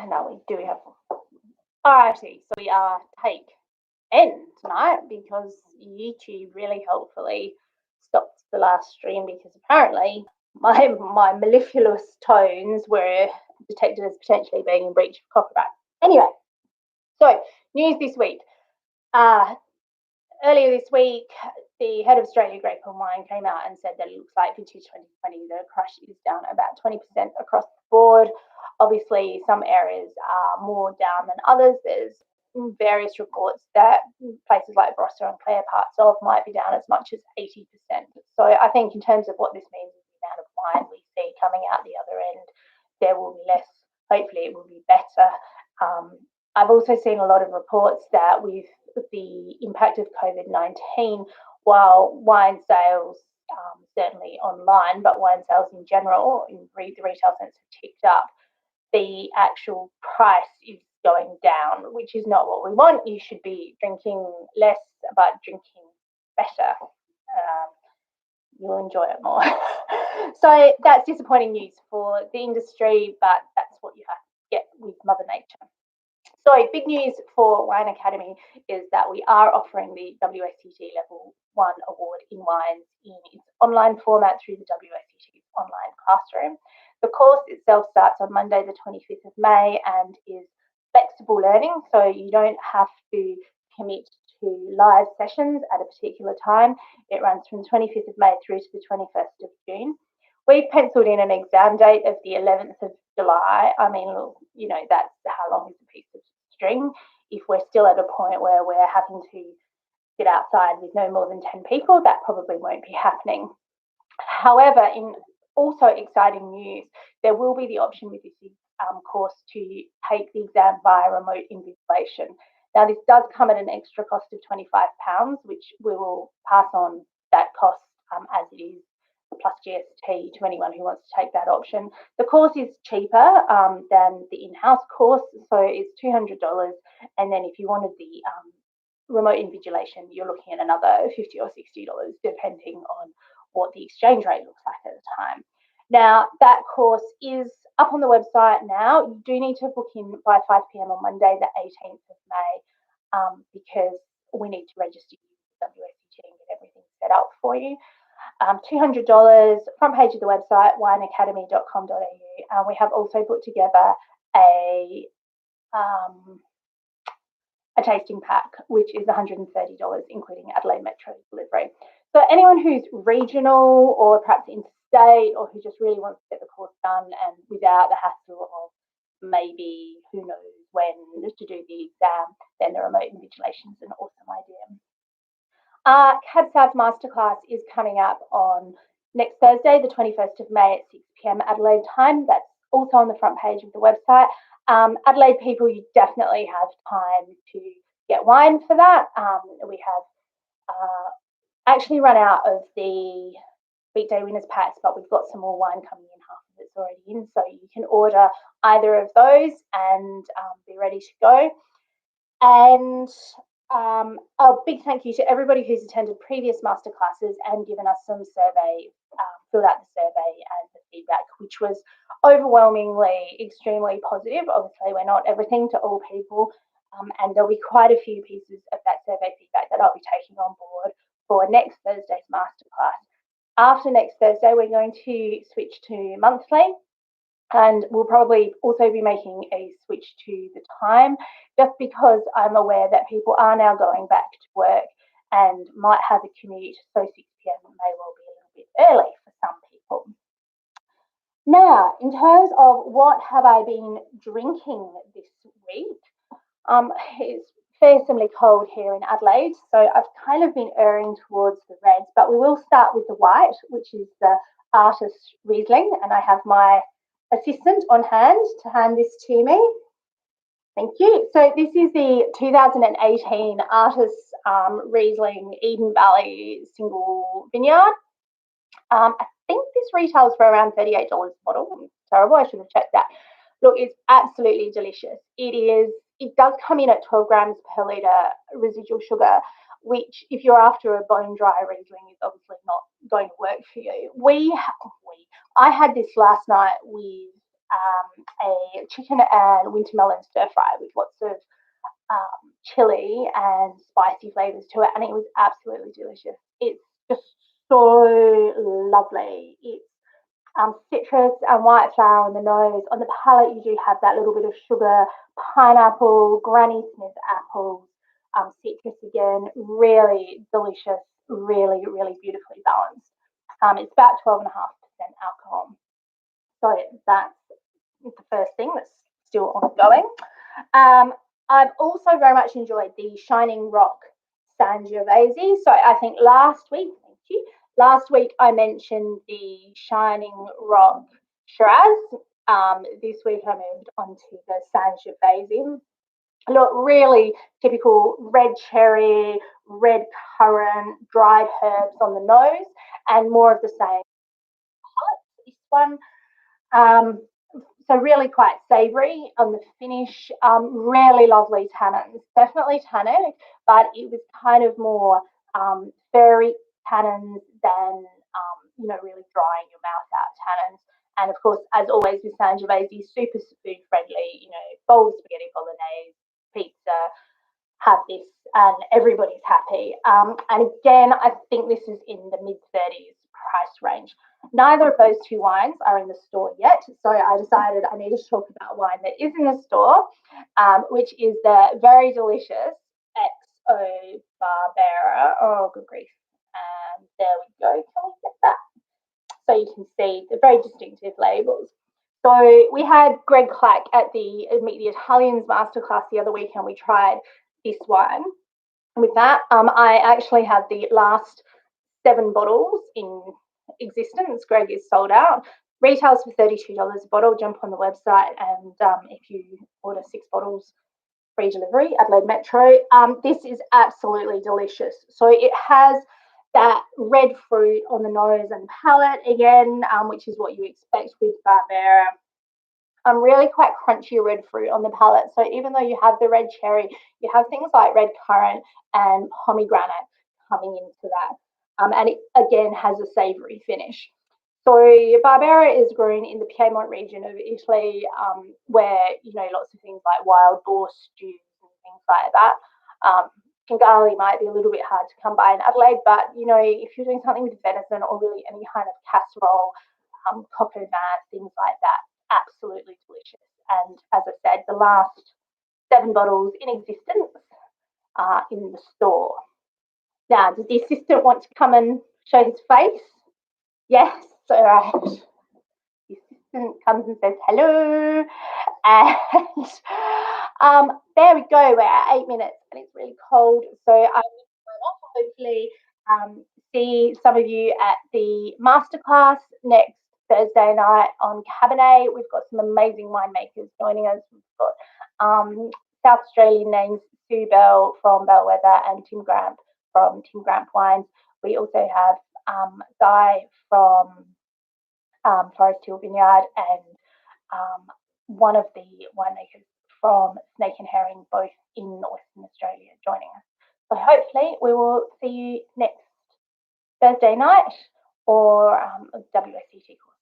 no, we do have variety. So we are take N tonight because YouTube really helpfully stopped the last stream because apparently my mellifluous tones were detected as potentially being in breach of copyright. Anyway, so news this week. Earlier this week, the head of Australia Grape and Wine came out and said that it looks like vintage 2020, the crush is down about 20% across the board. Obviously, some areas are more down than others. There's various reports that places like Barossa and Clare parts of might be down as much as 80%. So I think in terms of what this means is the amount of wine we see coming out the other end, there will be less. Hopefully it will be better. I've also seen a lot of reports that with the impact of COVID-19, while wine sales, certainly online, but wine sales in general, in the retail sense, have ticked up, the actual price is going down, which is not what we want. You should be drinking less, but drinking better. You'll enjoy it more. So that's disappointing news for the industry, but that's what you have to get with Mother Nature. So big news for Wine Academy is that we are offering the WSET Level 1 Award in Wines in its online format through the WSET online classroom. The course itself starts on Monday the 25th of May and is flexible learning, so you don't have to commit to live sessions at a particular time. It runs from the 25th of May through to the 21st of June. We've penciled in an exam date of the 11th of July. I mean, you know, that's how long is a piece of string. If we're still at a point where we're having to sit outside with no more than 10 people, that probably won't be happening. However, in also exciting news, there will be the option with this course to take the exam via remote invigilation. Now, this does come at an extra cost of £25, which we will pass on that cost as it is plus GST to anyone who wants to take that option. The course is cheaper than the in-house course, so it's $200. And then if you wanted the remote invigilation, you're looking at another $50 or $60, depending on what the exchange rate looks like at the time. Now, that course is up on the website now. You do need to book in by 5 p.m. on Monday, the 18th of May, because we need to register you with WSET and get everything set up for you. $200, front page of the website, wineacademy.com.au. We have also put together a tasting pack, which is $130, including Adelaide Metro delivery. So anyone who's regional or perhaps interstate, or who just really wants to get the course done and without the hassle of maybe who knows when to do the exam, then the remote invigilation is an awesome idea. Cab South Masterclass is coming up on next Thursday, the 21st of May at 6 p.m. Adelaide time. That's also on the front page of the website. Adelaide people, you definitely have time to get wine for that. We have actually run out of the weekday winners packs, but we've got some more wine coming in, half of it's already in, so you can order either of those and be ready to go. And a big thank you to everybody who's attended previous masterclasses and given us some survey, filled out the survey and the feedback, which was overwhelmingly extremely positive. Obviously, we're not everything to all people, and there'll be quite a few pieces of that survey feedback that I'll be taking on board for next Thursday's masterclass. After next Thursday, we're going to switch to monthly, and we'll probably also be making a switch to the time, just because I'm aware that people are now going back to work and might have a commute, so 6 p.m. may well be a little bit early for some people. Now, in terms of what have I been drinking this week, it's fearsomely cold here in Adelaide, so I've kind of been erring towards the reds, but we will start with the white, which is the Artis Riesling, and I have my assistant on hand to hand this to me. Thank you. So this is the 2018 Artis Riesling Eden Valley single vineyard. I think this retails for around $38 a bottle. Terrible, I should have checked that. Look, it's absolutely delicious. It does come in at 12 grams per litre residual sugar, which if you're after a bone dry Riesling is obviously not going to work for you. I had this last night with a chicken and winter melon stir fry with lots of chili and spicy flavors to it, and it was absolutely delicious. It's just so lovely. It's citrus and white flour on the nose. On the palate, you do have that little bit of sugar, pineapple, Granny Smith apples, citrus again. Really delicious, really, really beautifully balanced. It's about 12.5% alcohol. So that's the first thing that's still ongoing. I've also very much enjoyed the Shining Rock Sangiovese. So I think last week, thank you, last week I mentioned the Shining Rock Shiraz. This week I moved on to the Sangiovese. Look, really typical red cherry, red currant, dried herbs on the nose, and more of the same. This one, so really quite savoury on the finish. Really lovely tannins, definitely tannic, but it was kind of more furry tannins than really drying your mouth out tannins. And of course, as always with Sangiovese, super food friendly. Bowl of spaghetti bolognese, pizza, have this, and everybody's happy. And again, I think this is in the mid-30s price range. Neither of those two wines are in the store yet, so I decided I need to talk about wine that is in the store, which is the very delicious XO Barbera. Oh, good grief. And there we go. Can we get that? So you can see the very distinctive labels. So we had Greg Clack at the Meet the Italians masterclass the other week, and we tried this wine. With that, I actually have the last 7 bottles in existence. Greg is sold out. Retails for $32 a bottle. Jump on the website, and if you order 6 bottles, free delivery, Adelaide Metro. This is absolutely delicious. So it has that red fruit on the nose and palate again, which is what you expect with Barbera. Really quite crunchy red fruit on the palate. So even though you have the red cherry, you have things like red currant and pomegranate coming into that. And it again has a savoury finish. So Barbera is grown in the Piedmont region of Italy, where lots of things like wild boar stews and things like that. Kingali might be a little bit hard to come by in Adelaide, but if you're doing something with venison or really any kind of casserole, coq au vin, things like that, absolutely delicious. And as I said, the last 7 bottles in existence are in the store. Now, does the assistant want to come and show his face? Yes, all right. The assistant comes and says hello. And there we go. We're at 8 minutes and it's really cold. So I will hopefully see some of you at the masterclass next Thursday night on Cabernet. We've got some amazing winemakers joining us. We've got South Australian names, Sue Bell from Bellwether and Tim Gramp from Tim Gramp Wines. We also have Guy from Forest Hill Vineyard and one of the winemakers from Snake and Herring, both in Western Australia, joining us. So hopefully we will see you next Thursday night or WSET course.